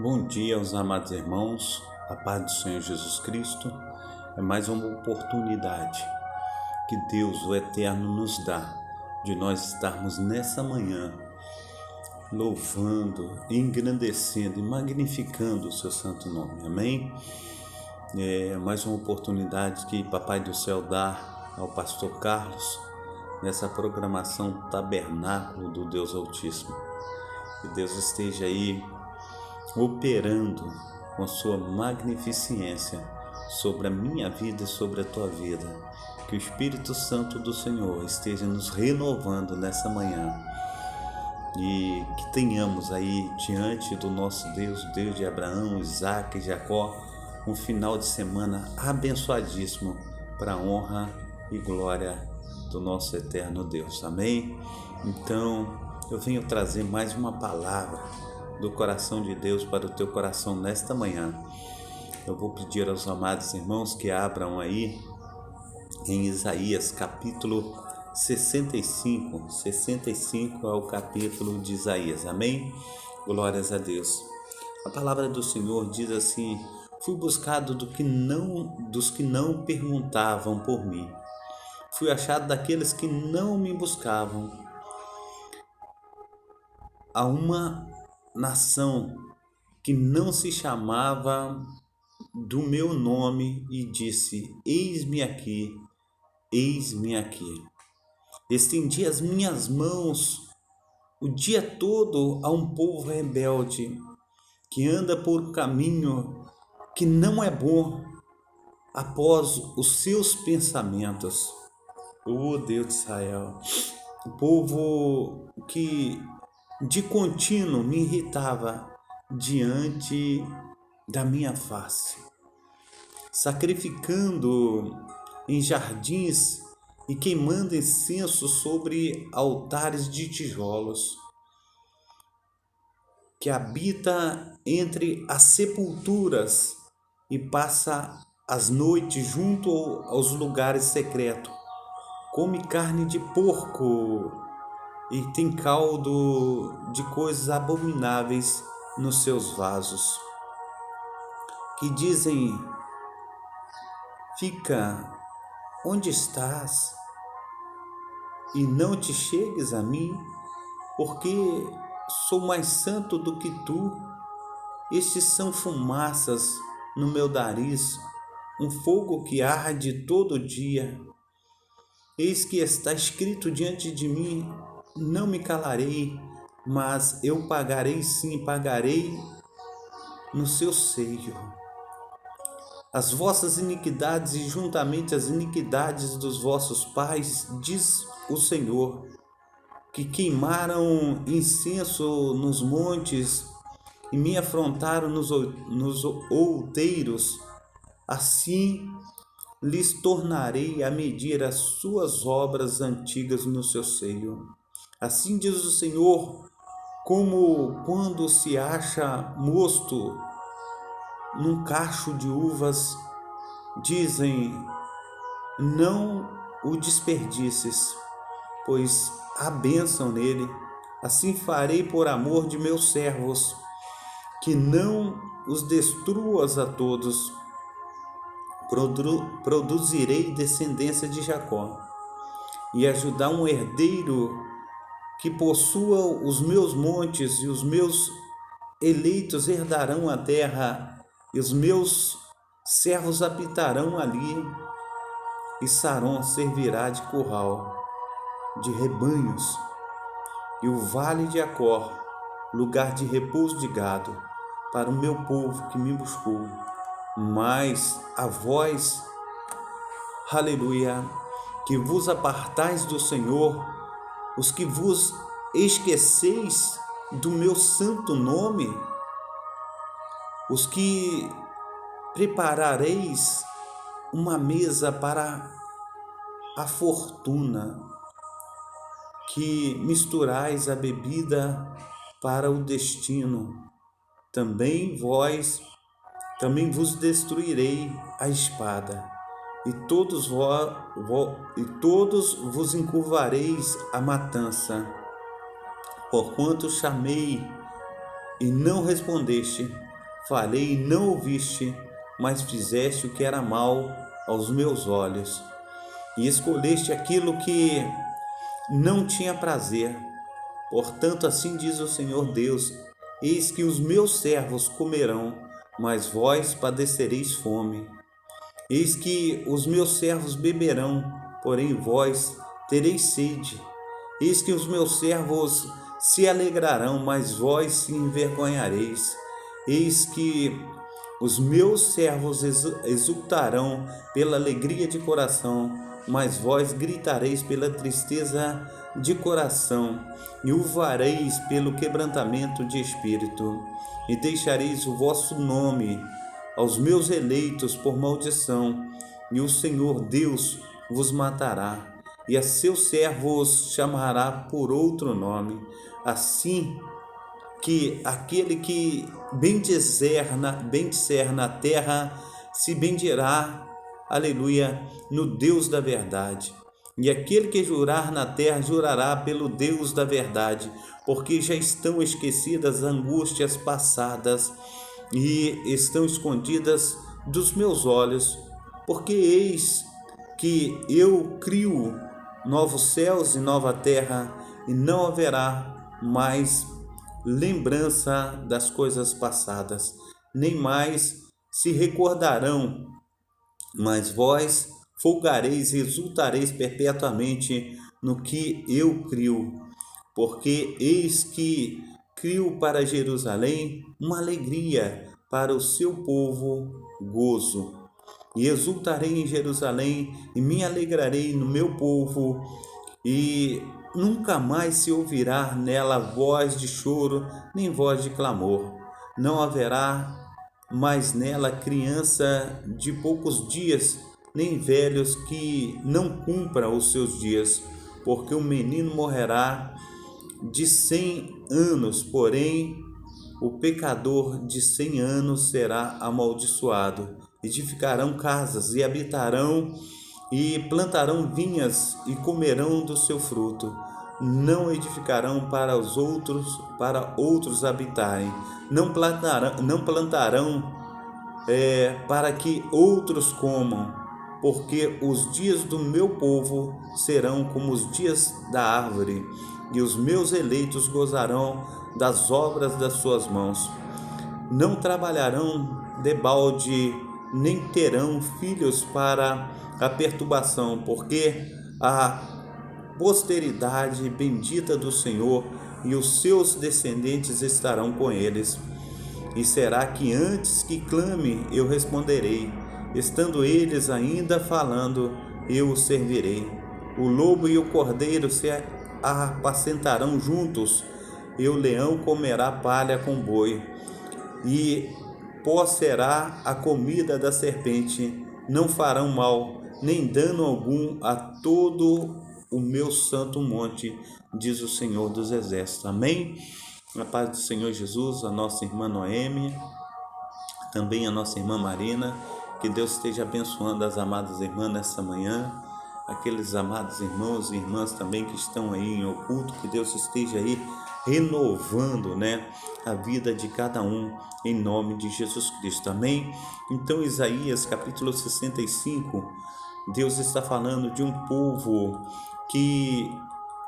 Bom dia aos amados irmãos, a paz do Senhor Jesus Cristo. É mais uma oportunidade que Deus, o Eterno, nos dá de nós estarmos nessa manhã louvando, engrandecendo e magnificando o seu santo nome. Amém? É mais uma oportunidade que Papai do Céu dá ao pastor Carlos nessa programação Tabernáculo do Deus Altíssimo. Que Deus esteja aí operando com sua magnificência sobre a minha vida e sobre a tua vida. Que o Espírito Santo do Senhor esteja nos renovando nessa manhã e que tenhamos aí diante do nosso Deus, Deus de Abraão, Isaac e Jacó, um final de semana abençoadíssimo para a honra e glória do nosso eterno Deus. Amém? Então, eu venho trazer mais uma palavra do coração de Deus para o teu coração nesta manhã. Eu vou pedir aos amados irmãos que abram aí em Isaías capítulo 65. 65 é o capítulo de Isaías. Amém? Glórias a Deus. A palavra do Senhor diz assim: fui buscado dos que não perguntavam por mim. Fui achado daqueles que não me buscavam. A uma nação que não se chamava do meu nome e disse: eis-me aqui, eis-me aqui. Estendi as minhas mãos o dia todo a um povo rebelde que anda por um caminho que não é bom após os seus pensamentos. Oh Deus de Israel, o povo que de contínuo me irritava diante da minha face, sacrificando em jardins e queimando incenso sobre altares de tijolos, que habita entre as sepulturas e passa as noites junto aos lugares secretos, come carne de porco e tem caldo de coisas abomináveis nos seus vasos, que dizem: fica onde estás e não te chegues a mim, porque sou mais santo do que tu. Estes são fumaças no meu nariz, um fogo que arde todo dia. Eis que está escrito diante de mim: não me calarei, mas eu pagarei, sim, pagarei no seu seio as vossas iniquidades e juntamente as iniquidades dos vossos pais, diz o Senhor, que queimaram incenso nos montes e me afrontaram nos outeiros. Assim lhes tornarei a medir as suas obras antigas no seu seio. Assim diz o Senhor: como quando se acha mosto num cacho de uvas, dizem: não o desperdices, pois há bênção nele. Assim farei por amor de meus servos, que não os destruas a todos. Produzirei descendência de Jacó, e ajudar um herdeiro que possua os meus montes, e os meus eleitos herdarão a terra, e os meus servos habitarão ali, e Saron servirá de curral de rebanhos, e o vale de Acor, lugar de repouso de gado, para o meu povo que me buscou. Mas a vós, aleluia, que vos apartais do Senhor, os que vos esqueceis do meu santo nome, os que preparareis uma mesa para a fortuna, que misturais a bebida para o destino, também vos destruirei a espada, e todos vos encurvareis a matança, porquanto chamei e não respondeste, falei e não ouviste, mas fizeste o que era mal aos meus olhos, e escolheste aquilo que não tinha prazer. Portanto, assim diz o Senhor Deus: eis que os meus servos comerão, mas vós padecereis fome. Eis que os meus servos beberão, porém vós tereis sede. Eis que os meus servos se alegrarão, mas vós se envergonhareis. Eis que os meus servos exultarão pela alegria de coração, mas vós gritareis pela tristeza de coração, e uivareis pelo quebrantamento de espírito, e deixareis o vosso nome aos meus eleitos por maldição, e o Senhor Deus vos matará, e a seus servos chamará por outro nome, assim que aquele que bendizer na terra se bendirá, aleluia, no Deus da verdade. E aquele que jurar na terra jurará pelo Deus da verdade, porque já estão esquecidas as angústias passadas e estão escondidas dos meus olhos, porque eis que eu crio novos céus e nova terra, e não haverá mais lembrança das coisas passadas, nem mais se recordarão, mas vós folgareis e exultareis perpetuamente no que eu crio, porque eis que crio para Jerusalém uma alegria, para o seu povo gozo. E exultarei em Jerusalém, e me alegrarei no meu povo, e nunca mais se ouvirá nela voz de choro, nem voz de clamor. Não haverá mais nela criança de poucos dias, nem velhos que não cumpram os seus dias, porque o menino morrerá de 100 anos, porém o pecador de 100 anos será amaldiçoado. Edificarão casas e habitarão, e plantarão vinhas e comerão do seu fruto. Não edificarão para outros habitarem. Não plantarão para que outros comam, porque os dias do meu povo serão como os dias da árvore, e os meus eleitos gozarão das obras das suas mãos. Não trabalharão debalde, nem terão filhos para a perturbação, porque a posteridade bendita do Senhor e os seus descendentes estarão com eles. E será que antes que clame, eu responderei, estando eles ainda falando, eu os servirei. O lobo e o cordeiro se apacentarão juntos, e o leão comerá palha com boi, e pó será a comida da serpente. Não farão mal, nem dano algum a todo o meu santo monte, diz o Senhor dos Exércitos. Amém? Na paz do Senhor Jesus, a nossa irmã Noêmia, também a nossa irmã Marina, que Deus esteja abençoando as amadas irmãs nessa manhã, aqueles amados irmãos e irmãs também que estão aí em oculto, que Deus esteja aí renovando, a vida de cada um, em nome de Jesus Cristo. Amém? Então, Isaías capítulo 65, Deus está falando de um povo que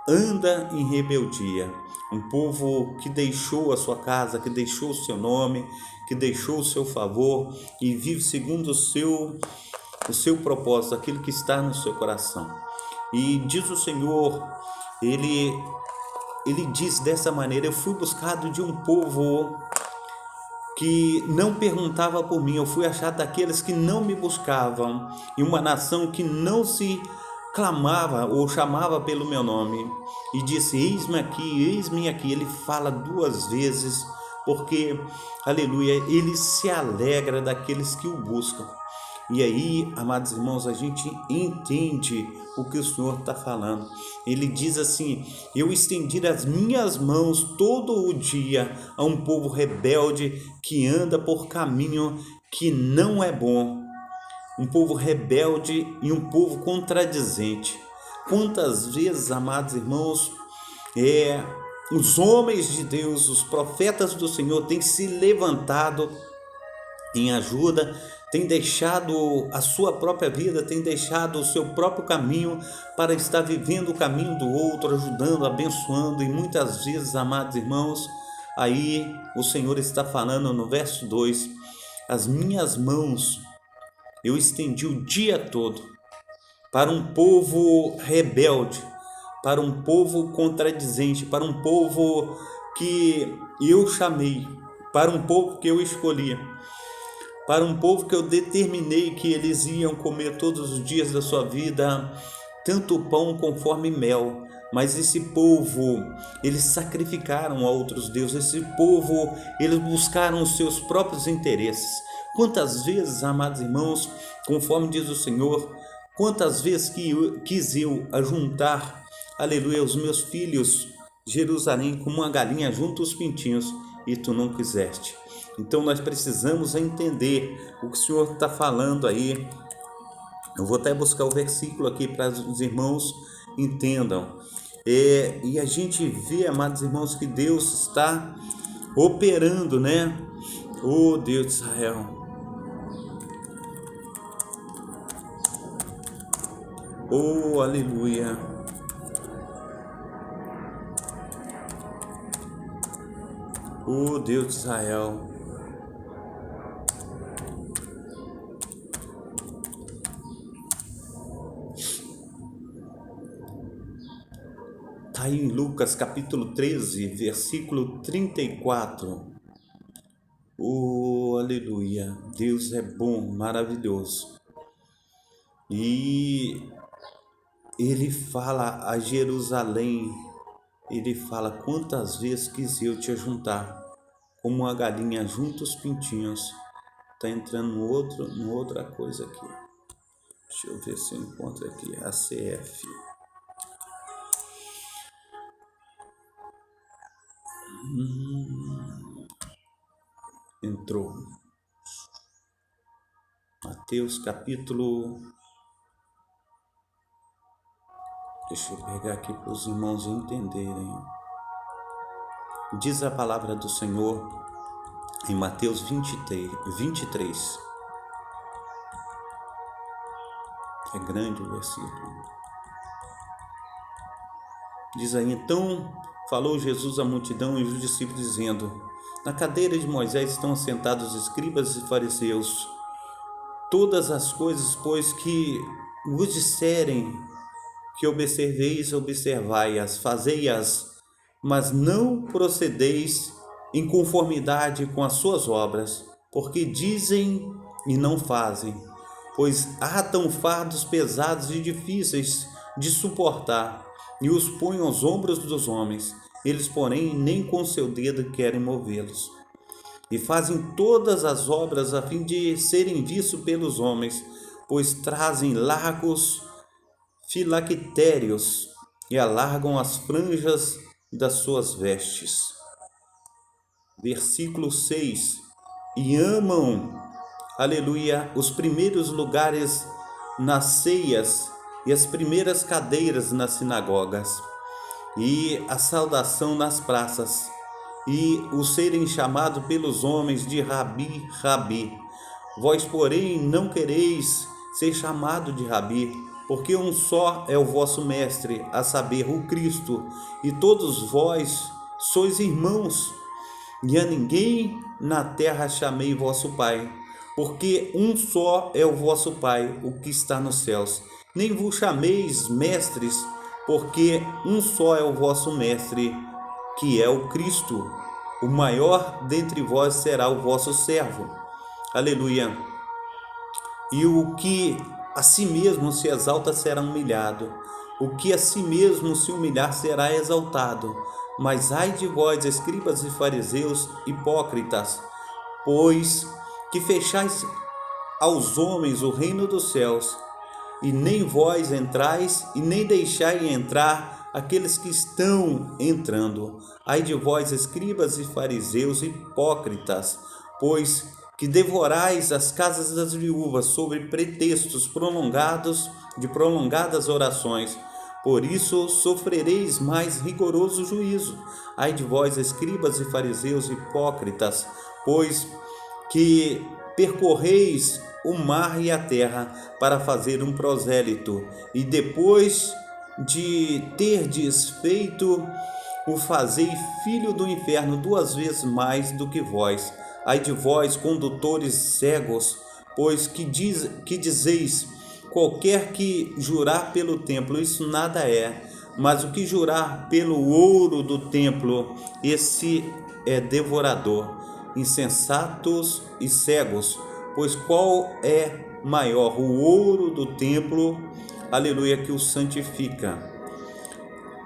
anda em rebeldia, um povo que deixou a sua casa, que deixou o seu nome, que deixou o seu favor e vive segundo o seu propósito, aquilo que está no seu coração. E diz o Senhor, ele diz dessa maneira: eu fui buscado de um povo que não perguntava por mim, eu fui achado daqueles que não me buscavam, e uma nação que não se clamava ou chamava pelo meu nome. E disse: eis-me aqui. Ele fala 2 vezes, porque, aleluia, ele se alegra daqueles que o buscam. E aí, amados irmãos, a gente entende o que o Senhor está falando. Ele diz assim: eu estendi as minhas mãos todo o dia a um povo rebelde que anda por caminho que não é bom. Um povo rebelde e um povo contradizente. Quantas vezes, amados irmãos, os homens de Deus, os profetas do Senhor têm se levantado em ajuda, tem deixado a sua própria vida, tem deixado o seu próprio caminho para estar vivendo o caminho do outro, ajudando, abençoando. E muitas vezes, amados irmãos, aí o Senhor está falando no verso 2: as minhas mãos eu estendi o dia todo para um povo rebelde, para um povo contradizente, para um povo que eu chamei, para um povo que eu escolhi, para um povo que eu determinei que eles iam comer todos os dias da sua vida, tanto pão conforme mel. Mas esse povo, eles sacrificaram a outros deuses, esse povo, eles buscaram os seus próprios interesses. Quantas vezes, amados irmãos, conforme diz o Senhor, quantas vezes quis eu ajuntar, aleluia, os meus filhos, Jerusalém, como uma galinha junto os pintinhos, e tu não quiseste. Então nós precisamos entender o que o Senhor está falando aí. Eu vou até buscar o versículo aqui para os irmãos entendam. E a gente vê, amados irmãos, que Deus está operando, né? Oh Deus de Israel. Oh, aleluia. Oh Deus de Israel. Está em Lucas capítulo 13, versículo 34. Oh, aleluia. Deus é bom, maravilhoso. E ele fala a Jerusalém, ele fala: quantas vezes quis eu te ajuntar, como uma galinha junto os pintinhos. Está entrando no outra coisa aqui. Deixa eu ver se eu encontro aqui, a CF. Entrou. Mateus capítulo... Deixa eu pegar aqui para os irmãos entenderem. Diz a palavra do Senhor em Mateus 23. É grande o versículo. Diz aí: então falou Jesus à multidão e os discípulos, dizendo: na cadeira de Moisés estão assentados os escribas e fariseus. Todas as coisas, pois, que vos disserem que observeis, observai-as, fazei-as, mas não procedeis em conformidade com as suas obras, porque dizem e não fazem. Pois atam fardos pesados e difíceis de suportar, e os põem aos ombros dos homens. Eles, porém, nem com seu dedo querem movê-los. E fazem todas as obras a fim de serem vistos pelos homens, pois trazem largos filactérios e alargam as franjas das suas vestes. Versículo 6. E amam, aleluia, os primeiros lugares nas ceias e as primeiras cadeiras nas sinagogas, e a saudação nas praças, e o serem chamados pelos homens de Rabi, Rabi. Vós, porém, não quereis ser chamado de Rabi, porque um só é o vosso mestre, a saber, o Cristo, e todos vós sois irmãos. E a ninguém na terra chamei vosso Pai, porque um só é o vosso Pai, o que está nos céus. Nem vos chameis mestres, porque um só é o vosso mestre, que é o Cristo. O maior dentre vós será o vosso servo. Aleluia. E o que a si mesmo se exalta será humilhado, o que a si mesmo se humilhar será exaltado. Mas ai de vós, escribas e fariseus, hipócritas, pois que fechais aos homens o reino dos céus, e nem vós entrais, e nem deixai entrar aqueles que estão entrando. Ai de vós, escribas e fariseus, hipócritas, pois que devorais as casas das viúvas sobre pretextos de prolongadas orações. Por isso sofrereis mais rigoroso juízo. Ai de vós, escribas e fariseus hipócritas, pois que percorreis o mar e a terra para fazer um prosélito, e depois de terdes feito, o fazei filho do inferno 2 vezes mais do que vós. Ai de vós, condutores cegos, pois que dizeis, qualquer que jurar pelo templo, isso nada é, mas o que jurar pelo ouro do templo, esse é devorador. Insensatos e cegos, pois qual é maior, o ouro do templo, aleluia, que o santifica?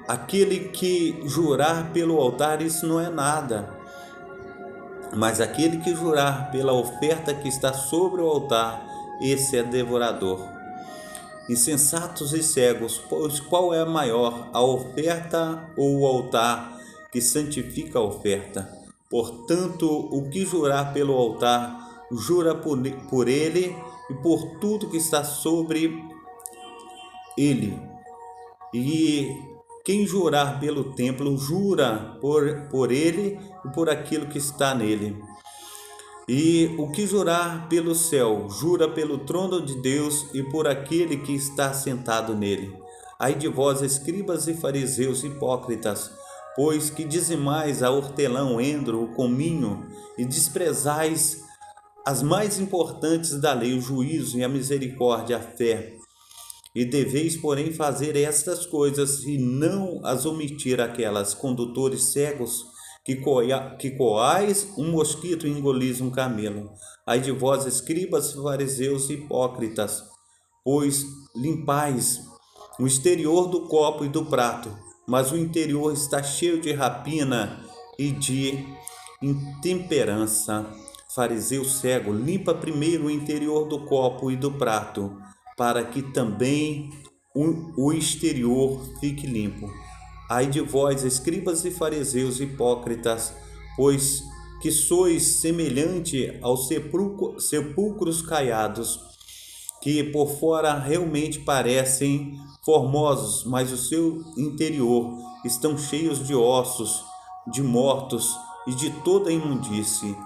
Aquele que jurar pelo altar, isso não é nada, mas aquele que jurar pela oferta que está sobre o altar, esse é devorador. Insensatos e cegos, pois qual é maior, a oferta ou o altar que santifica a oferta? Portanto, o que jurar pelo altar, jura por ele e por tudo que está sobre ele. E quem jurar pelo templo, jura por ele e por aquilo que está nele. E o que jurar pelo céu, jura pelo trono de Deus e por aquele que está sentado nele. Ai de vós, escribas e fariseus hipócritas, pois que dizimais a hortelã, o endro, o cominho, e desprezais as mais importantes da lei, o juízo e a misericórdia, a fé. E deveis, porém, fazer estas coisas e não as omitir aquelas. Condutores cegos, que coais um mosquito e engolis um camelo. Ai de vós, escribas, fariseus hipócritas, pois limpais o exterior do copo e do prato, mas o interior está cheio de rapina e de intemperança. Fariseu cego, limpa primeiro o interior do copo e do prato, para que também o exterior fique limpo. Ai de vós, escribas e fariseus hipócritas, pois que sois semelhante aos sepulcros caiados, que por fora realmente parecem formosos, mas o seu interior estão cheios de ossos, de mortos e de toda imundície.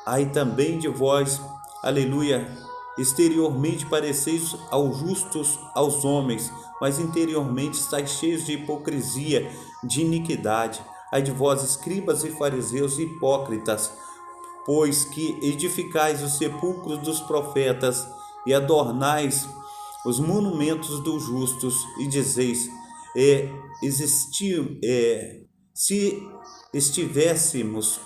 Ai também de vós, aleluia, exteriormente pareceis aos justos aos homens, mas interiormente estáis cheios de hipocrisia, de iniquidade. Ai de vós, escribas e fariseus hipócritas, pois que edificais os sepulcros dos profetas e adornais os monumentos dos justos, e dizeis, se estivéssemos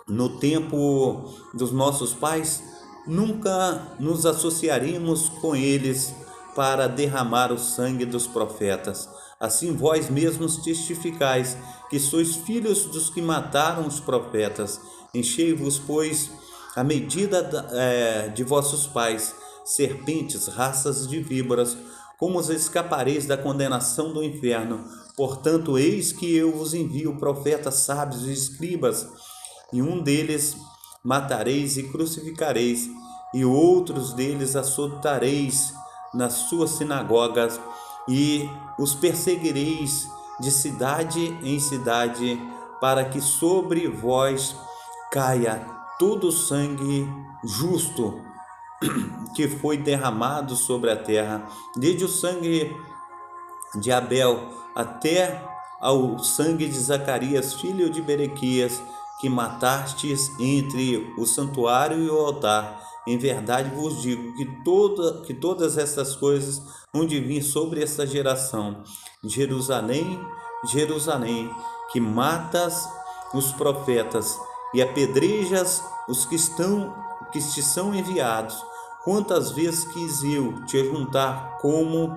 no tempo dos nossos pais, nunca nos associaríamos com eles para derramar o sangue dos profetas. Assim vós mesmos testificais que sois filhos dos que mataram os profetas. Enchei-vos, pois, a medida de vossos pais, serpentes, raças de víboras, como os escapareis da condenação do inferno. Portanto, eis que eu vos envio profetas sábios e escribas, e um deles matareis e crucificareis, e outros deles açoitareis nas suas sinagogas, e os perseguireis de cidade em cidade, para que sobre vós caia todo o sangue justo que foi derramado sobre a terra, desde o sangue de Abel até ao sangue de Zacarias, filho de Berequias, que matastes entre o santuário e o altar. Em verdade vos digo que todas estas coisas hão de vir sobre esta geração. Jerusalém, Jerusalém, que matas os profetas e apedrejas os que te são enviados. Quantas vezes quis eu te ajuntar como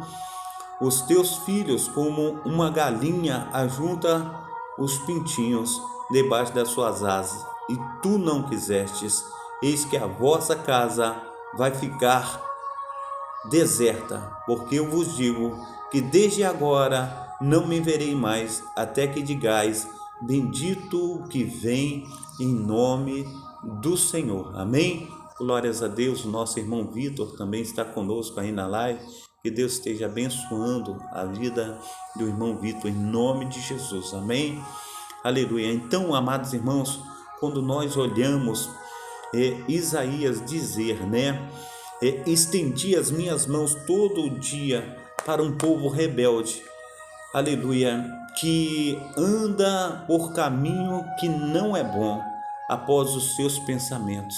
os teus filhos, como uma galinha ajunta os pintinhos debaixo das suas asas, e tu não quisestes. Eis que a vossa casa vai ficar deserta, porque eu vos digo que desde agora não me verei mais, até que digais, bendito o que vem em nome do Senhor. Amém? Glórias a Deus. Nosso irmão Vitor também está conosco aí na live. Que Deus esteja abençoando a vida do irmão Vitor, em nome de Jesus. Amém? Aleluia. Então, amados irmãos, quando nós olhamos Isaías dizer, né? Estendi as minhas mãos todo o dia para um povo rebelde, aleluia, que anda por caminho que não é bom após os seus pensamentos.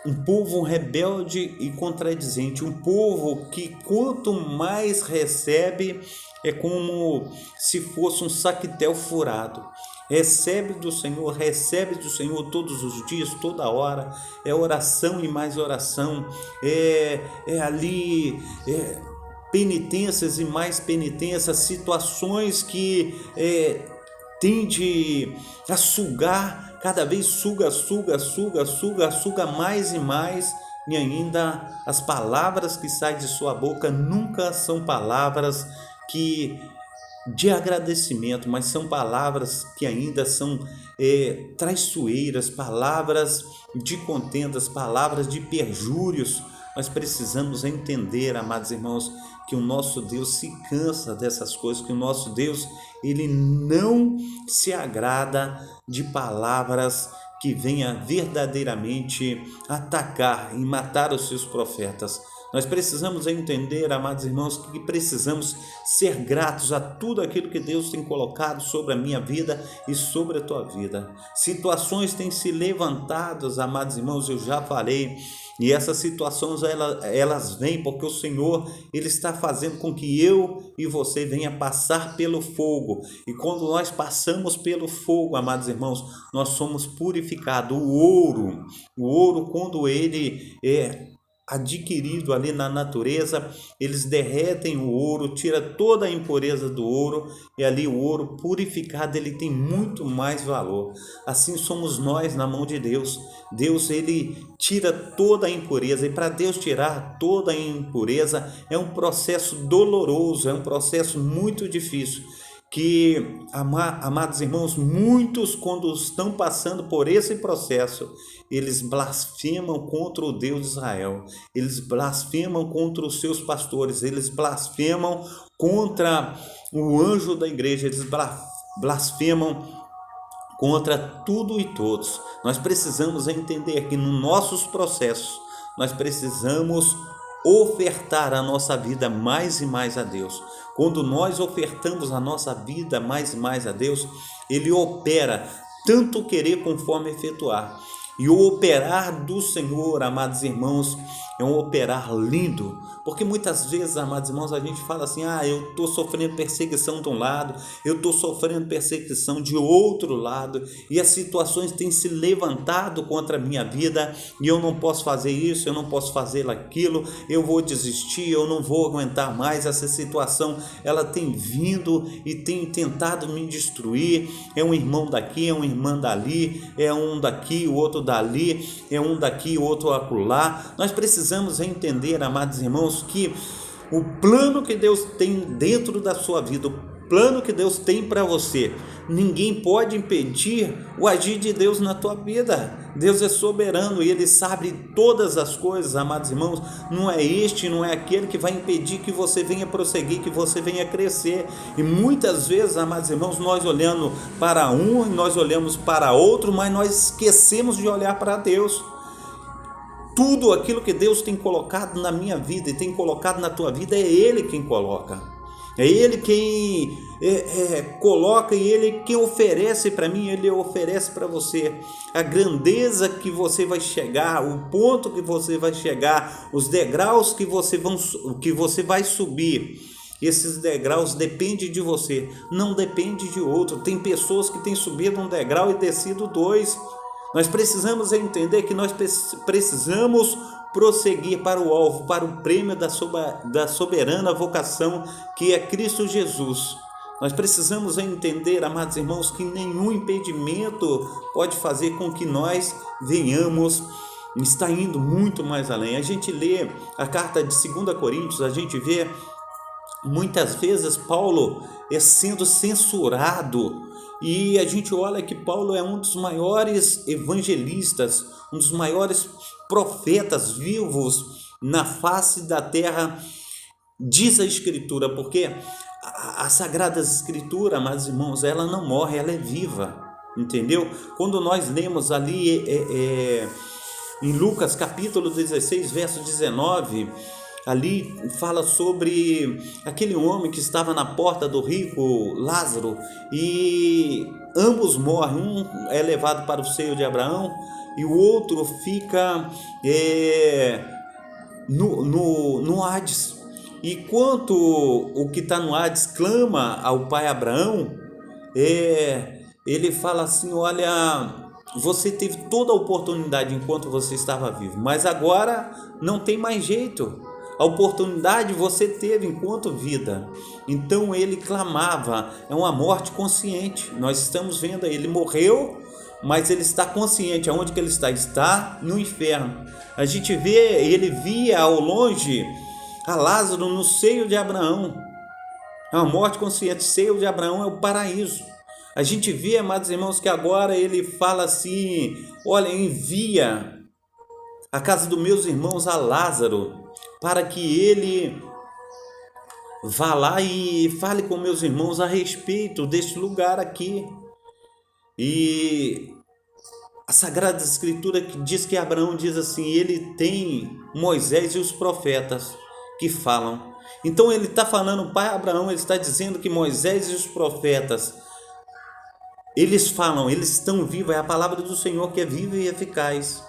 Um povo rebelde e contradizente, um povo que quanto mais recebe é como se fosse um saquetel furado. Recebe do Senhor todos os dias, toda hora, é oração e mais oração, penitências e mais penitências, situações que tende a sugar, cada vez suga mais e mais, e ainda as palavras que saem de sua boca nunca são palavras de agradecimento, mas são palavras que ainda são traiçoeiras, palavras de contendas, palavras de perjúrios. Nós precisamos entender, amados irmãos, que o nosso Deus se cansa dessas coisas, que o nosso Deus, ele não se agrada de palavras que venha verdadeiramente atacar e matar os seus profetas. Nós precisamos entender, amados irmãos, que precisamos ser gratos a tudo aquilo que Deus tem colocado sobre a minha vida e sobre a tua vida. Situações têm se levantado, amados irmãos, eu já falei, e essas situações elas vêm porque o Senhor, ele está fazendo com que eu e você venha passar pelo fogo. E quando nós passamos pelo fogo, amados irmãos, nós somos purificados. O ouro quando ele adquirido ali na natureza, eles derretem o ouro, tira toda a impureza do ouro, e ali o ouro purificado, ele tem muito mais valor. Assim somos nós na mão de Deus. Deus, ele tira toda a impureza, e para Deus tirar toda a impureza é um processo doloroso, é um processo muito difícil, que, amados irmãos, muitos quando estão passando por esse processo, eles blasfemam contra o Deus de Israel, eles blasfemam contra os seus pastores, eles blasfemam contra o anjo da igreja, eles blasfemam contra tudo e todos. Nós precisamos entender que nos nossos processos, nós precisamos ofertar a nossa vida mais e mais a Deus. Quando nós ofertamos a nossa vida mais e mais a Deus, ele opera tanto querer conforme efetuar. E o operar do Senhor, amados irmãos, é um operar lindo, porque muitas vezes, amados irmãos, a gente fala assim, eu estou sofrendo perseguição de um lado, eu estou sofrendo perseguição de outro lado, e as situações têm se levantado contra a minha vida, e eu não posso fazer isso, eu não posso fazer aquilo, eu vou desistir, eu não vou aguentar mais, essa situação, ela tem vindo e tem tentado me destruir, é um irmão daqui, é uma irmã dali, é um daqui, o outro dali, é um daqui, o outro acolá. Nós precisamos entender, amados irmãos, que o plano que Deus tem dentro da sua vida, o plano que Deus tem para você, ninguém pode impedir o agir de Deus na tua vida. Deus é soberano e Ele sabe todas as coisas, amados irmãos. Não é aquele que vai impedir que você venha prosseguir, que você venha crescer. E muitas vezes, amados irmãos, nós olhamos para um, nós olhamos para outro, mas nós esquecemos de olhar para Deus. Tudo aquilo que Deus tem colocado na minha vida e tem colocado na tua vida, é Ele quem coloca. É Ele quem coloca e Ele quem oferece para mim, Ele oferece para você. A grandeza que você vai chegar, o ponto que você vai chegar, os degraus que você vai subir. Esses degraus dependem de você, não depende de outro. Tem pessoas que têm subido um degrau e descido dois. Nós precisamos entender que nós precisamos prosseguir para o alvo, para o prêmio da soberana vocação que é Cristo Jesus. Nós precisamos entender, amados irmãos, que nenhum impedimento pode fazer com que nós venhamos estar indo muito mais além. A gente lê a carta de 2 Coríntios, a gente vê muitas vezes Paulo sendo censurado. E a gente olha que Paulo é um dos maiores evangelistas, um dos maiores profetas vivos na face da terra, diz a Escritura, porque a Sagrada Escritura, amados irmãos, ela não morre, ela é viva. entendeu? Quando nós lemos ali em Lucas capítulo 16, verso 19, ali fala sobre aquele homem que estava na porta do rico Lázaro, e ambos morrem, um é levado para o seio de Abraão e o outro fica no Hades. E quanto o que está no Hades clama ao pai Abraão, ele fala assim: olha, você teve toda a oportunidade enquanto você estava vivo, mas agora não tem mais jeito. A oportunidade você teve enquanto vida. Então ele clamava, é uma morte consciente. Nós estamos vendo aí, ele morreu, mas ele está consciente. Aonde que ele está? Está no inferno. A gente vê, ele via ao longe a Lázaro no seio de Abraão. É uma morte consciente. Seio de Abraão é o paraíso. A gente vê, amados irmãos, que agora ele fala assim: olha, envia a casa dos meus irmãos a Lázaro, para que ele vá lá e fale com meus irmãos a respeito deste lugar aqui. E a Sagrada Escritura diz que Abraão diz assim: ele tem Moisés e os profetas que falam. Então ele está falando, pai Abraão, ele está dizendo que Moisés e os profetas, eles falam, eles estão vivos, é a palavra do Senhor que é viva e eficaz.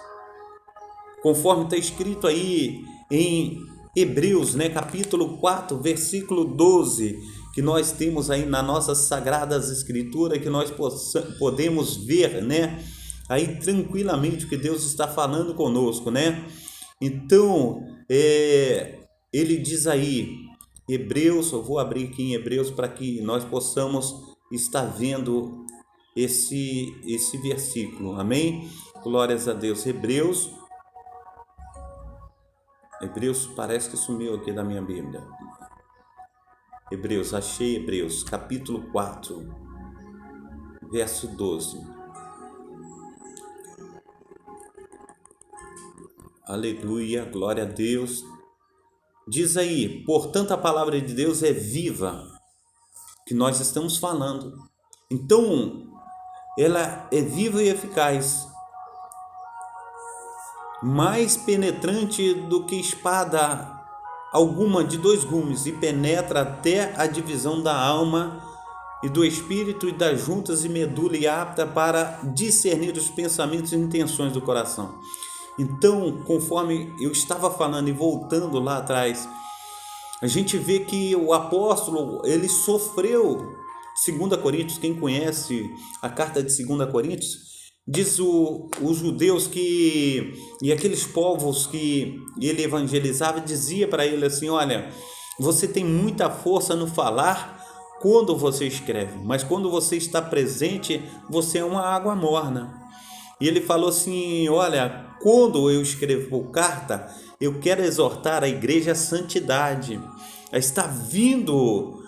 Conforme está escrito aí em Hebreus, capítulo 4, versículo 12, que nós temos aí nas nossas Sagradas Escrituras, que nós podemos ver, aí tranquilamente o que Deus está falando conosco, Então, ele diz aí, Hebreus, eu vou abrir aqui em Hebreus para que nós possamos estar vendo esse versículo, amém? Glórias a Deus. Hebreus parece que sumiu aqui da minha Bíblia. Achei Hebreus, capítulo 4, verso 12. Aleluia, glória a Deus. Diz aí, portanto a palavra de Deus é viva, que nós estamos falando. Então, ela é viva e eficaz, mais penetrante do que espada alguma de 2 gumes, e penetra até a divisão da alma e do espírito e das juntas e medula, e apta para discernir os pensamentos e intenções do coração. Então, conforme eu estava falando e voltando lá atrás, a gente vê que o apóstolo, ele sofreu. 2 Coríntios, quem conhece a carta de 2 Coríntios, diz os judeus e aqueles povos que ele evangelizava, dizia para ele assim: olha, você tem muita força no falar quando você escreve, mas quando você está presente, você é uma água morna. E ele falou assim: olha, quando eu escrevo carta, eu quero exortar a igreja à santidade, a estar vindo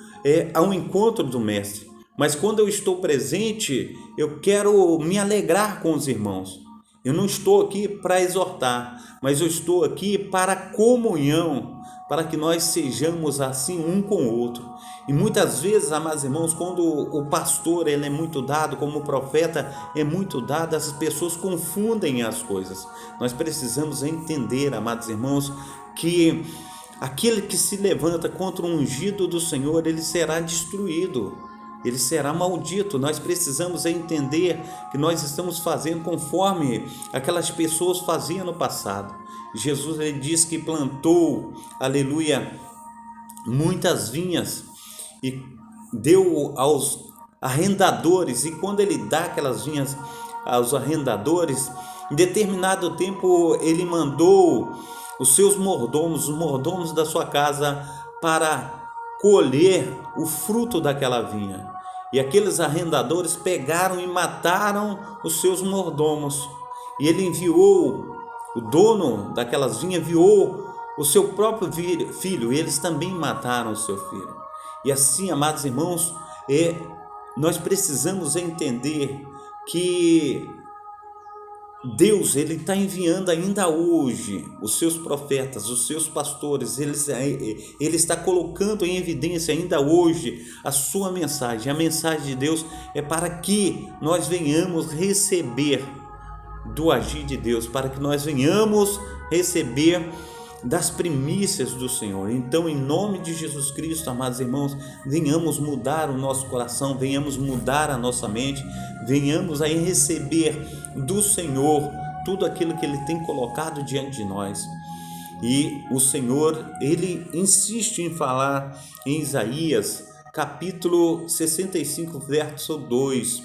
ao encontro do mestre. Mas quando eu estou presente, eu quero me alegrar com os irmãos. Eu não estou aqui para exortar, mas eu estou aqui para comunhão, para que nós sejamos assim um com o outro. E muitas vezes, amados irmãos, quando o pastor ele é muito dado, como o profeta é muito dado, as pessoas confundem as coisas. Nós precisamos entender, amados irmãos, que aquele que se levanta contra o ungido do Senhor, ele será destruído. Ele será maldito. Nós precisamos entender que nós estamos fazendo conforme aquelas pessoas faziam no passado. Jesus, ele diz que plantou, aleluia, muitas vinhas e deu aos arrendadores, e quando ele dá aquelas vinhas aos arrendadores, em determinado tempo ele mandou os seus mordomos, os mordomos da sua casa, para colher o fruto daquela vinha. E aqueles arrendadores pegaram e mataram os seus mordomos. E ele enviou, o dono daquelas vinhas enviou o seu próprio filho, e eles também mataram o seu filho. E assim, amados irmãos, nós precisamos entender que Deus, Ele está enviando ainda hoje os seus profetas, os seus pastores, Ele está colocando em evidência ainda hoje a sua mensagem. A mensagem de Deus é para que nós venhamos receber do agir de Deus, para que nós venhamos receber das primícias do Senhor. Então, em nome de Jesus Cristo, amados irmãos, venhamos mudar o nosso coração, venhamos mudar a nossa mente, venhamos aí receber do Senhor tudo aquilo que Ele tem colocado diante de nós. E o Senhor, Ele insiste em falar em Isaías, capítulo 65, verso 2.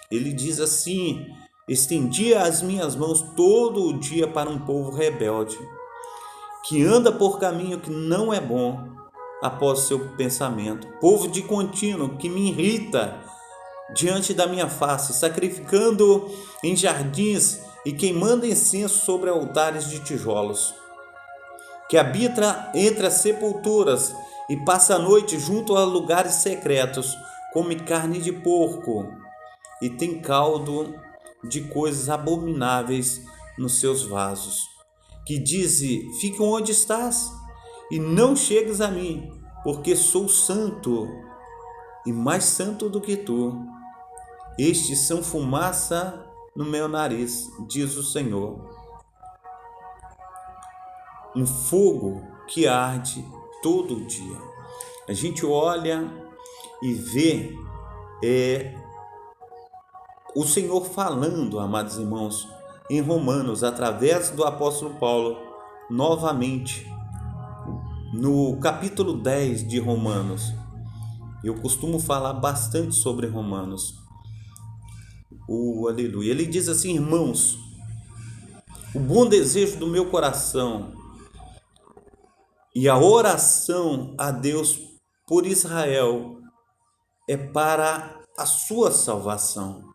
Ele diz assim: estendia as minhas mãos todo o dia para um povo rebelde, que anda por caminho que não é bom após seu pensamento, povo de contínuo que me irrita diante da minha face, sacrificando em jardins e queimando incenso sobre altares de tijolos, que habita entre as sepulturas e passa a noite junto a lugares secretos, come carne de porco e tem caldo de coisas abomináveis nos seus vasos, que diz: fique onde estás e não chegues a mim, porque sou santo e mais santo do que tu. Estes são fumaça no meu nariz, diz o Senhor, um fogo que arde todo dia. A gente olha e vê o Senhor falando, amados irmãos, em Romanos, através do apóstolo Paulo, novamente, no capítulo 10 de Romanos. Eu costumo falar bastante sobre Romanos. Aleluia. Ele diz assim: irmãos, o bom desejo do meu coração e a oração a Deus por Israel é para a sua salvação,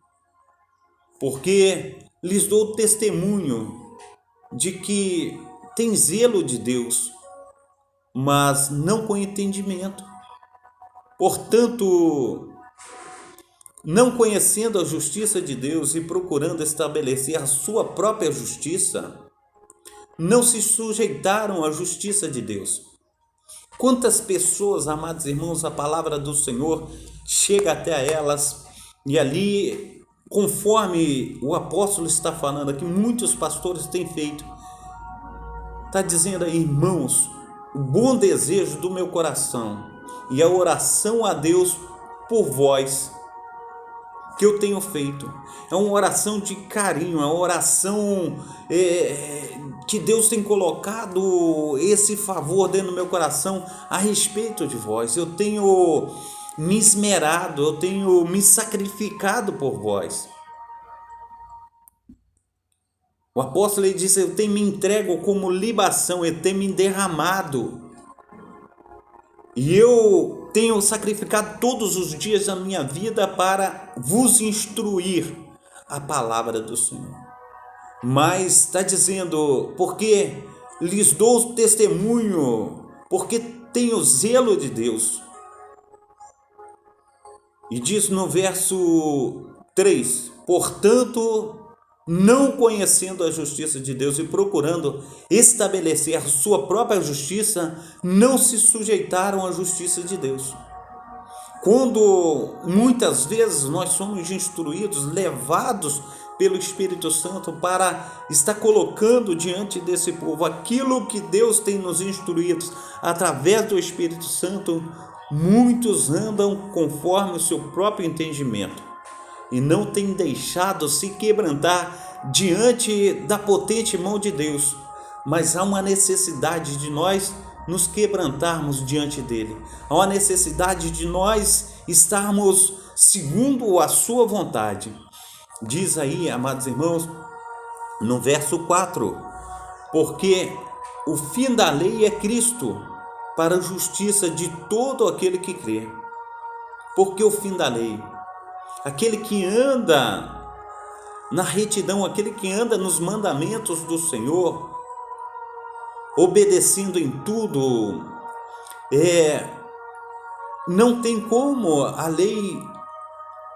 porque lhes dou testemunho de que tem zelo de Deus, mas não com entendimento. Portanto, não conhecendo a justiça de Deus e procurando estabelecer a sua própria justiça, não se sujeitaram à justiça de Deus. Quantas pessoas, amados irmãos, a palavra do Senhor chega até elas e ali, conforme o apóstolo está falando aqui, muitos pastores têm feito. Está dizendo aí: irmãos, o bom desejo do meu coração e a oração a Deus por vós que eu tenho feito é uma oração de carinho, é uma oração que Deus tem colocado esse favor dentro do meu coração a respeito de vós. Eu tenho me esmerado, eu tenho me sacrificado por vós. O apóstolo ele disse: eu tenho me entrego como libação, eu tenho me derramado. E eu tenho sacrificado todos os dias da minha vida para vos instruir a palavra do Senhor. Mas está dizendo: porque lhes dou testemunho, porque tenho zelo de Deus. E diz no verso 3: portanto, não conhecendo a justiça de Deus e procurando estabelecer a sua própria justiça, não se sujeitaram à justiça de Deus. Quando muitas vezes nós somos instruídos, levados pelo Espírito Santo para estar colocando diante desse povo aquilo que Deus tem nos instruído através do Espírito Santo, muitos andam conforme o seu próprio entendimento e não têm deixado se quebrantar diante da potente mão de Deus. Mas há uma necessidade de nós nos quebrantarmos diante dele. Há uma necessidade de nós estarmos segundo a sua vontade. Diz aí, amados irmãos, no verso 4: porque o fim da lei é Cristo, para a justiça de todo aquele que crê. Porque o fim da lei, aquele que anda na retidão, aquele que anda nos mandamentos do Senhor, obedecendo em tudo, não tem como a lei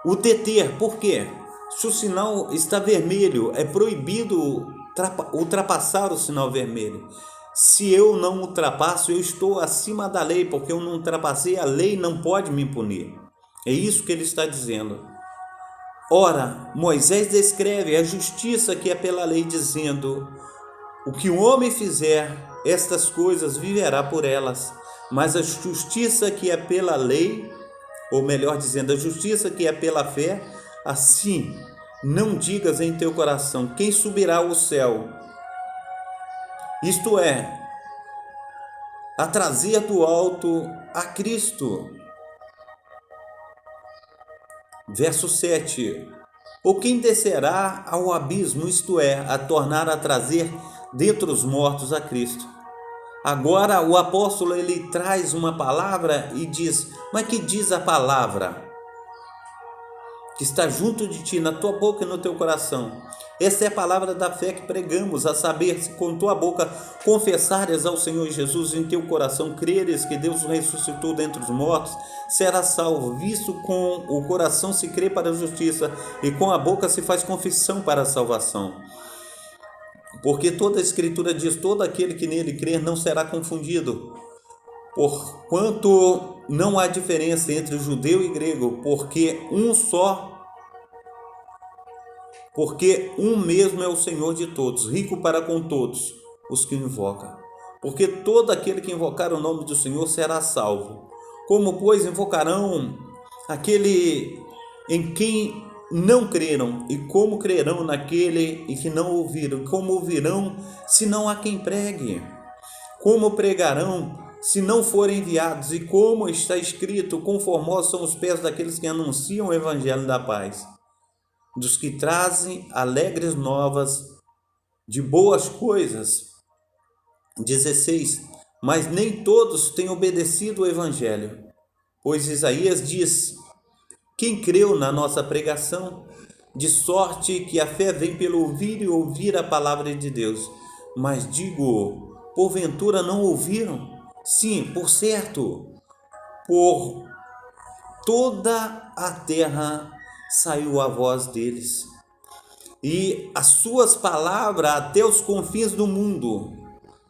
o deter. Por quê? Se o sinal está vermelho, é proibido ultrapassar o sinal vermelho. Se eu não ultrapasso, eu estou acima da lei, porque eu não ultrapassei, a lei não pode me punir. É isso que ele está dizendo. Ora, Moisés descreve a justiça que é pela lei, dizendo: o que o homem fizer, estas coisas viverá por elas. Mas a justiça que é pela lei, ou melhor dizendo, a justiça que é pela fé, assim, não digas em teu coração: quem subirá ao céu? Isto é, a trazer do alto a Cristo. Verso 7. Ou quem descerá ao abismo, isto é, a tornar a trazer dentre os mortos a Cristo. Agora o apóstolo ele traz uma palavra e diz: mas que diz a palavra que está junto de ti, na tua boca e no teu coração? Essa é a palavra da fé que pregamos, a saber, se com tua boca confessares ao Senhor Jesus, em teu coração creres que Deus o ressuscitou dentre os mortos, será salvo, visto com o coração se crê para a justiça e com a boca se faz confissão para a salvação. Porque toda a Escritura diz: todo aquele que nele crer não será confundido, porquanto não há diferença entre judeu e grego, porque um mesmo é o Senhor de todos, rico para com todos os que o invocam. Porque todo aquele que invocar o nome do Senhor será salvo. Como, pois, invocarão aquele em quem não creram? E como crerão naquele em que não ouviram? Como ouvirão se não há quem pregue? Como pregarão se não forem enviados? E como está escrito: conformosos são os pés daqueles que anunciam o evangelho da paz, dos que trazem alegres novas de boas coisas. 16. Mas nem todos têm obedecido o evangelho, pois Isaías diz: quem creu na nossa pregação? De sorte que a fé vem pelo ouvir e ouvir a palavra de Deus. Mas digo, porventura não ouviram? Sim, por certo, por toda a terra saiu a voz deles, e as suas palavras até os confins do mundo.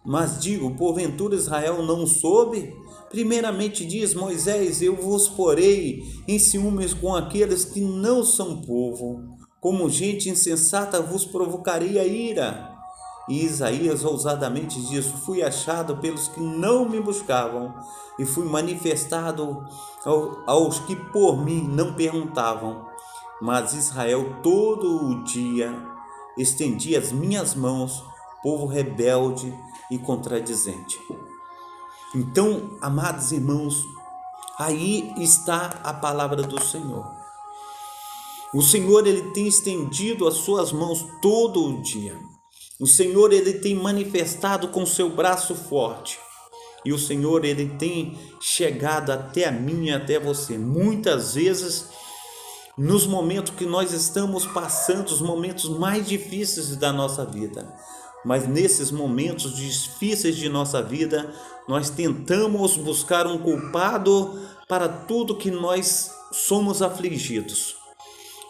Mas digo, porventura Israel não soube? Primeiramente diz Moisés: eu vos porei em ciúmes com aqueles que não são povo, como gente insensata vos provocarei a ira. E Isaías ousadamente diz: fui achado pelos que não me buscavam, e fui manifestado aos que por mim não perguntavam. Mas Israel todo o dia estendia as minhas mãos, povo rebelde e contradizente. Então, amados irmãos, aí está a palavra do Senhor. O Senhor ele tem estendido as suas mãos todo o dia. O Senhor ele tem manifestado com seu braço forte. E o Senhor ele tem chegado até a mim e até você. Muitas vezes, nos momentos que nós estamos passando, os momentos mais difíceis da nossa vida. Mas nesses momentos difíceis de nossa vida, nós tentamos buscar um culpado para tudo que nós somos afligidos.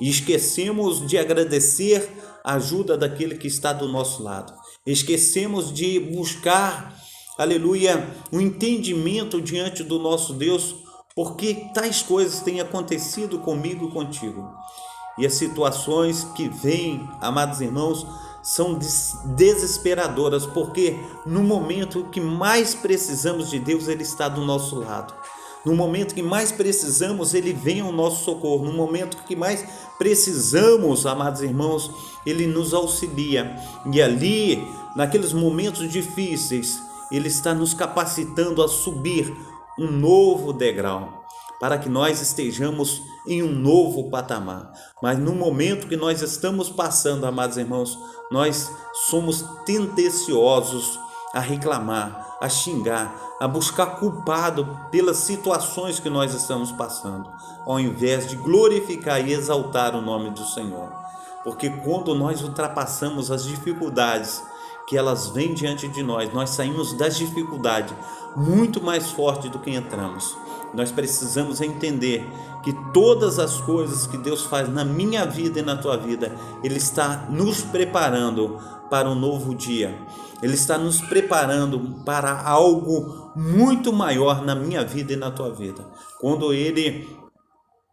E esquecemos de agradecer a ajuda daquele que está do nosso lado. Esquecemos de buscar, aleluia, um entendimento diante do nosso Deus, porque tais coisas têm acontecido comigo e contigo. E as situações que vêm, amados irmãos, são desesperadoras, porque no momento que mais precisamos de Deus, Ele está do nosso lado. No momento que mais precisamos, Ele vem ao nosso socorro. No momento que mais precisamos, amados irmãos, Ele nos auxilia. E ali, naqueles momentos difíceis, Ele está nos capacitando a subir um novo degrau, para que nós estejamos em um novo patamar. Mas no momento que nós estamos passando, amados irmãos, nós somos tendenciosos a reclamar, a xingar, a buscar culpado pelas situações que nós estamos passando, ao invés de glorificar e exaltar o nome do Senhor. Porque quando nós ultrapassamos as dificuldades que elas vêm diante de nós, nós saímos das dificuldades muito mais forte do que entramos. Nós precisamos entender que todas as coisas que Deus faz na minha vida e na tua vida, Ele está nos preparando para um novo dia. Ele está nos preparando para algo muito maior na minha vida e na tua vida. Quando Ele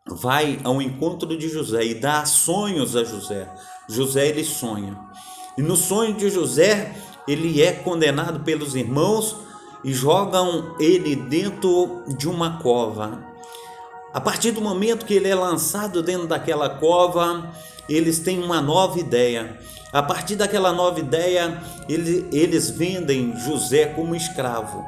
vai ao encontro de José e dá sonhos a José, José ele sonha. E no sonho de José, ele é condenado pelos irmãos e jogam ele dentro de uma cova. A partir do momento que ele é lançado dentro daquela cova, eles têm uma nova ideia. A partir daquela nova ideia, eles vendem José como escravo.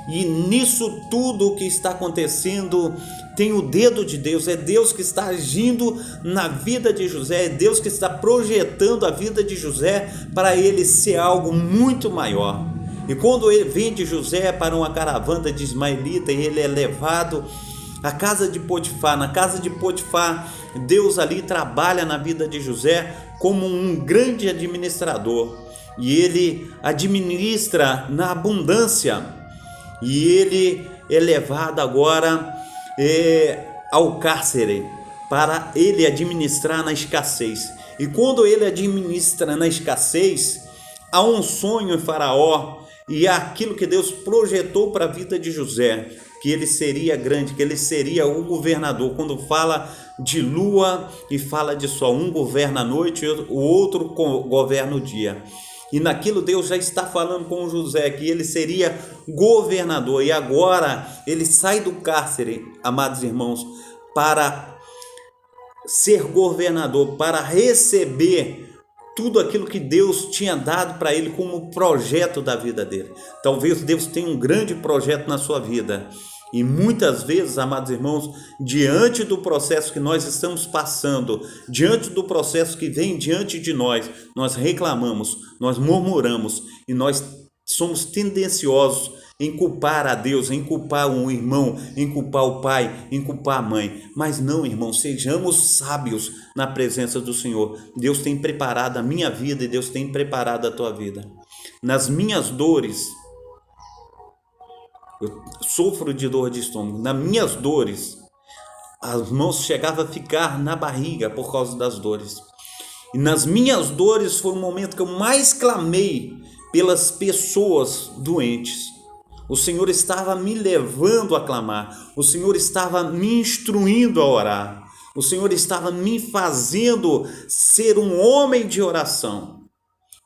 E nisso tudo que está acontecendo, tem o dedo de Deus. É Deus que está agindo na vida de José, é Deus que está projetando a vida de José para ele ser algo muito maior. E quando ele vende José para uma caravana de ismaelita e ele é levado à casa de Potifar, na casa de Potifar, Deus ali trabalha na vida de José como um grande administrador, e ele administra na abundância, e ele é levado agora ao cárcere para ele administrar na escassez. E quando ele administra na escassez, há um sonho em Faraó, e é aquilo que Deus projetou para a vida de José, que ele seria grande, que ele seria o governador. Quando fala de lua e fala de sol, um governa a noite, o outro governa o dia. E naquilo Deus já está falando com José que ele seria governador. E agora ele sai do cárcere, amados irmãos, para ser governador, para receber tudo aquilo que Deus tinha dado para ele como projeto da vida dele. Talvez Deus tenha um grande projeto na sua vida. E muitas vezes, amados irmãos, diante do processo que nós estamos passando, diante do processo que vem diante de nós, nós reclamamos, nós murmuramos e nós somos tendenciosos em culpar a Deus, em culpar um irmão, em culpar o pai, em culpar a mãe. Mas não, irmãos, sejamos sábios na presença do Senhor. Deus tem preparado a minha vida e Deus tem preparado a tua vida. Nas minhas dores, eu sofro de dor de estômago. Nas minhas dores, as mãos chegavam a ficar na barriga por causa das dores. E nas minhas dores foi o momento que eu mais clamei pelas pessoas doentes. O Senhor estava me levando a clamar. O Senhor estava me instruindo a orar. O Senhor estava me fazendo ser um homem de oração.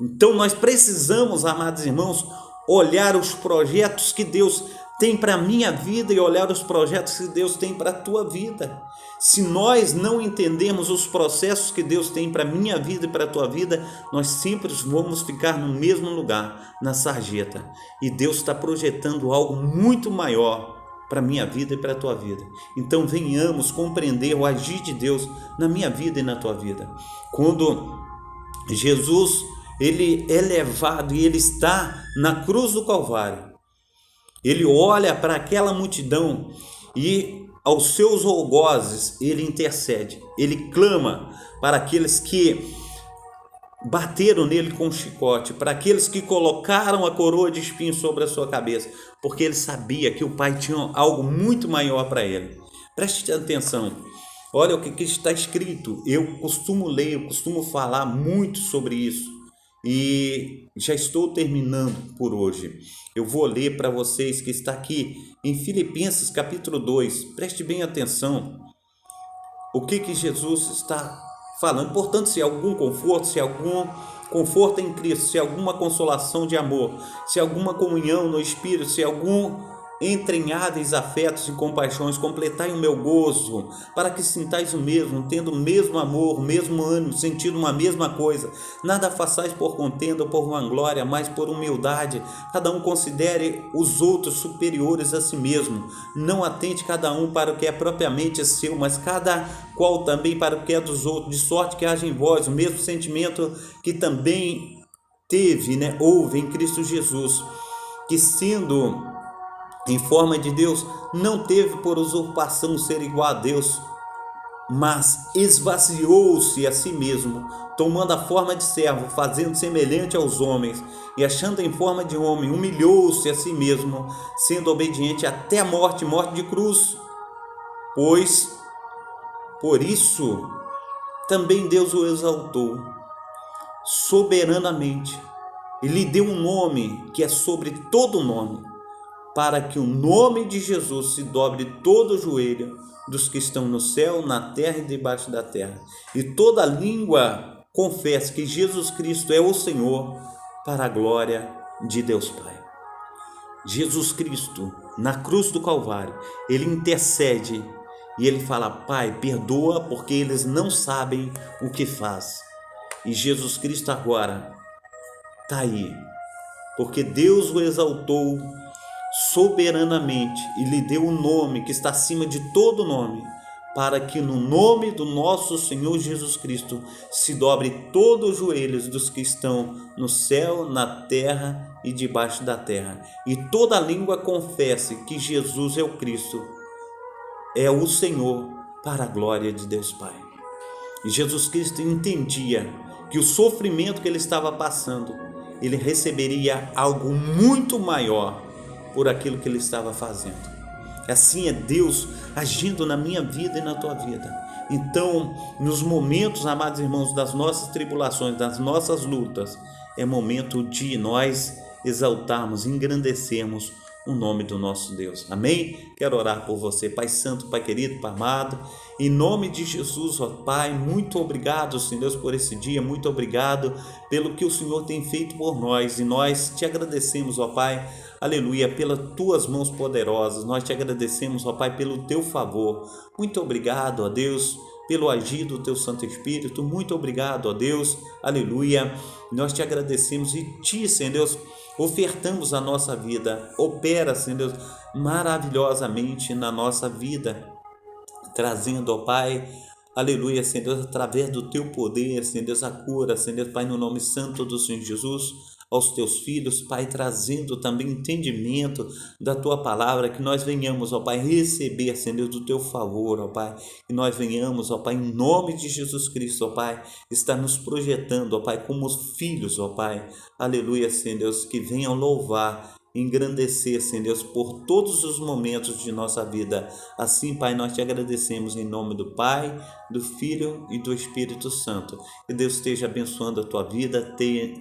Então nós precisamos, amados irmãos, olhar os projetos que Deus tem para a minha vida e olhar os projetos que Deus tem para a tua vida. Se nós não entendermos os processos que Deus tem para a minha vida e para a tua vida, nós sempre vamos ficar no mesmo lugar, na sarjeta. E Deus está projetando algo muito maior para a minha vida e para a tua vida. Então venhamos compreender o agir de Deus na minha vida e na tua vida. Quando Jesus ele é levado e ele está na cruz do Calvário, ele olha para aquela multidão e aos seus algozes ele intercede, ele clama para aqueles que bateram nele com um chicote, para aqueles que colocaram a coroa de espinhos sobre a sua cabeça, porque ele sabia que o Pai tinha algo muito maior para ele. Preste atenção, olha o que está escrito. Eu costumo ler, eu costumo falar muito sobre isso. E já estou terminando por hoje. Eu vou ler para vocês que está aqui em Filipenses capítulo 2. Preste bem atenção o que Jesus está falando. Portanto, se há algum conforto, se há algum conforto em Cristo, se há alguma consolação de amor, se há alguma comunhão no Espírito, se há algum entranháveis afetos e compaixões, completai o meu gozo, para que sintais o mesmo, tendo o mesmo amor, o mesmo ânimo, sentindo uma mesma coisa. Nada façais por contenda ou por vanglória, mas por humildade. Cada um considere os outros superiores a si mesmo. Não atente cada um para o que é propriamente seu, mas cada qual também para o que é dos outros, de sorte que haja em vós o mesmo sentimento que também houve em Cristo Jesus, que sendo em forma de Deus, não teve por usurpação ser igual a Deus, mas esvaziou-se a si mesmo, tomando a forma de servo, fazendo semelhante aos homens, e achando em forma de homem, humilhou-se a si mesmo, sendo obediente até a morte, morte de cruz. Pois, por isso, também Deus o exaltou soberanamente e lhe deu um nome que é sobre todo nome, para que o nome de Jesus se dobre todo o joelho dos que estão no céu, na terra e debaixo da terra, e toda língua confesse que Jesus Cristo é o Senhor, para a glória de Deus Pai. Jesus Cristo, na cruz do Calvário, ele intercede e ele fala: Pai, perdoa porque eles não sabem o que faz. E Jesus Cristo agora está aí, porque Deus o exaltou soberanamente e lhe deu o nome que está acima de todo nome, para que no nome do nosso Senhor Jesus Cristo se dobre todos os joelhos dos que estão no céu, na terra e debaixo da terra, e toda língua confesse que Jesus é o Cristo, é o Senhor, para a glória de Deus Pai. E Jesus Cristo entendia que o sofrimento que ele estava passando, ele receberia algo muito maior por aquilo que ele estava fazendo. Assim é Deus agindo na minha vida e na tua vida. Então, nos momentos, amados irmãos, das nossas tribulações, das nossas lutas, é momento de nós exaltarmos, engrandecermos o nome do nosso Deus. Amém? Quero orar por você, Pai Santo, Pai querido, Pai amado, em nome de Jesus, ó Pai, muito obrigado, Senhor Deus, por esse dia, muito obrigado pelo que o Senhor tem feito por nós, e nós te agradecemos, ó Pai, aleluia, pelas tuas mãos poderosas, nós te agradecemos, ó Pai, pelo teu favor, muito obrigado, ó Deus, pelo agir do teu Santo Espírito, muito obrigado, ó Deus, aleluia, nós te agradecemos e ti, Senhor Deus, ofertamos a nossa vida, opera, Senhor Deus, maravilhosamente na nossa vida, trazendo, ó Pai, aleluia, Senhor Deus, através do teu poder, Senhor Deus, a cura, Senhor Deus, Pai, no nome santo do Senhor Jesus, aos teus filhos, Pai, trazendo também entendimento da tua palavra, que nós venhamos, ó Pai, receber, Senhor Deus, do teu favor, ó Pai, que nós venhamos, ó Pai, em nome de Jesus Cristo, ó Pai, estar nos projetando, ó Pai, como filhos, ó Pai, aleluia, Senhor Deus, que venham louvar, engrandecer, Senhor Deus, por todos os momentos de nossa vida. Assim, Pai, nós te agradecemos em nome do Pai, do Filho e do Espírito Santo. Que Deus esteja abençoando a tua vida,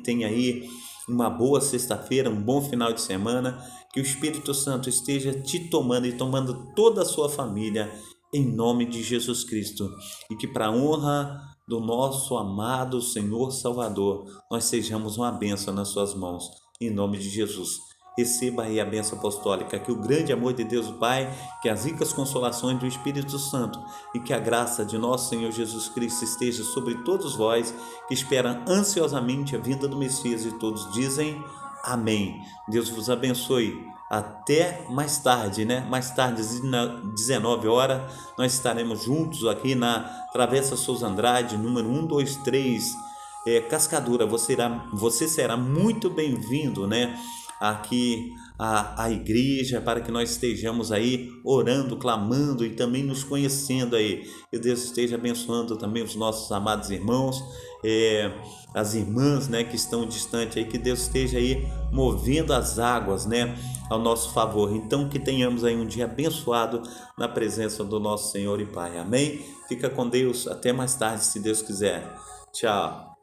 tenha aí uma boa sexta-feira, um bom final de semana, que o Espírito Santo esteja te tomando e tomando toda a sua família, em nome de Jesus Cristo, e que para a honra do nosso amado Senhor Salvador, nós sejamos uma bênção nas suas mãos, em nome de Jesus. Receba aí a bênção apostólica, que o grande amor de Deus o Pai, que as ricas consolações do Espírito Santo e que a graça de nosso Senhor Jesus Cristo esteja sobre todos vós que esperam ansiosamente a vinda do Messias, e todos dizem amém. Deus vos abençoe. Até mais tarde, né? Mais tarde, às 19 horas, nós estaremos juntos aqui na Travessa Souza Andrade, número 123, Cascadura. Você será muito bem-vindo, né? Aqui a igreja, para que nós estejamos aí orando, clamando e também nos conhecendo aí. Que Deus esteja abençoando também os nossos amados irmãos, as irmãs, né, que estão distantes aí, que Deus esteja aí movendo as águas, né, ao nosso favor. Então, que tenhamos aí um dia abençoado na presença do nosso Senhor e Pai. Amém? Fica com Deus, até mais tarde, se Deus quiser. Tchau.